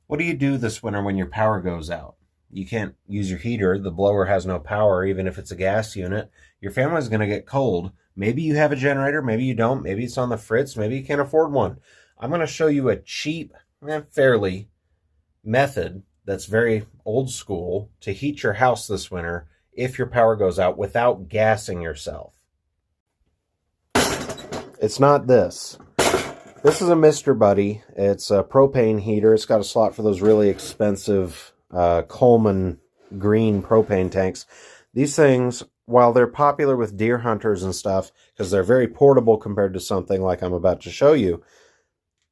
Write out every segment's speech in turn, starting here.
What do you do this winter when your power goes out? You can't use your heater. The blower has no power, even if it's a gas unit. Your family's going to get cold. Maybe you have a generator. Maybe you don't. Maybe it's on the fritz. Maybe you can't afford one. I'm going to show you a cheap, fairly method that's very old school to heat your house this winter if your power goes out without gassing yourself. It's not this. This is a Mr. Buddy. It's a propane heater. It's got a slot for those really expensive Coleman green propane tanks. These things, while they're popular with deer hunters and stuff, because they're very portable compared to something like I'm about to show you,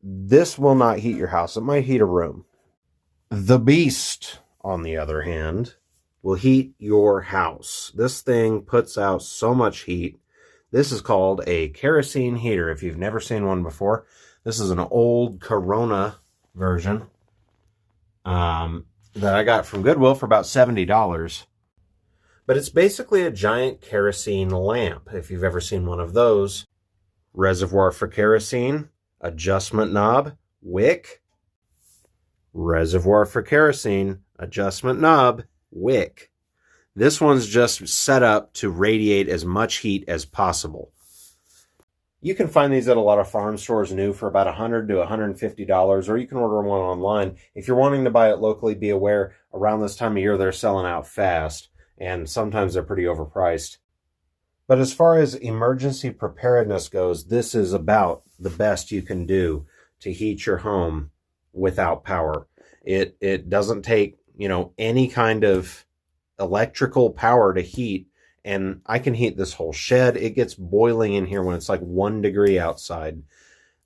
this will not heat your house. It might heat a room. The Beast, on the other hand, will heat your house. This thing puts out so much heat. This is called a kerosene heater, if you've never seen one before. This is an old Corona version that I got from Goodwill for about $70. But it's basically a giant kerosene lamp, if you've ever seen one of those. Reservoir for kerosene, adjustment knob, wick. Reservoir for kerosene, adjustment knob, wick. This one's just set up to radiate as much heat as possible. You can find these at a lot of farm stores new for about $100 to $150, or you can order one online. If you're wanting to buy it locally, be aware around this time of year they're selling out fast, and sometimes they're pretty overpriced. But as far as emergency preparedness goes, this is about the best you can do to heat your home without power. It doesn't take, any kind of electrical power to heat, and I can heat this whole shed. It gets boiling in here when it's like 1 degree outside.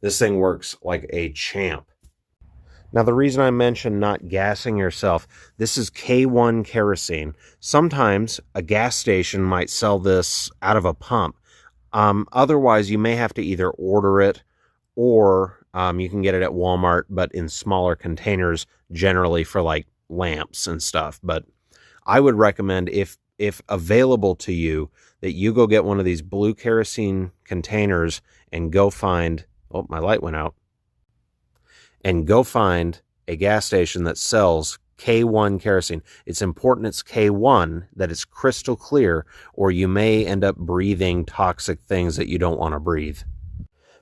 This thing works like a champ. Now, the reason I mentioned not gassing yourself, this is K1 kerosene. Sometimes a gas station might sell this out of a pump. Otherwise, you may have to either order it, or you can get it at Walmart, but in smaller containers, generally for like lamps and stuff. But I would recommend, if available to you, that you go get one of these blue kerosene containers and go find, oh, my light went out, and go find a gas station that sells K1 kerosene. It's important it's K1, that it's crystal clear, or you may end up breathing toxic things that you don't want to breathe.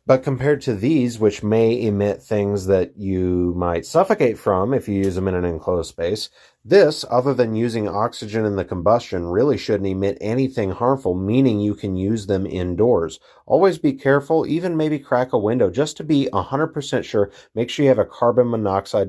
But compared to these, which may emit things that you might suffocate from if you use them in an enclosed space, this, other than using oxygen in the combustion, really shouldn't emit anything harmful, meaning you can use them indoors. Always be careful, even maybe crack a window just to be 100% sure. Make sure you have a carbon monoxide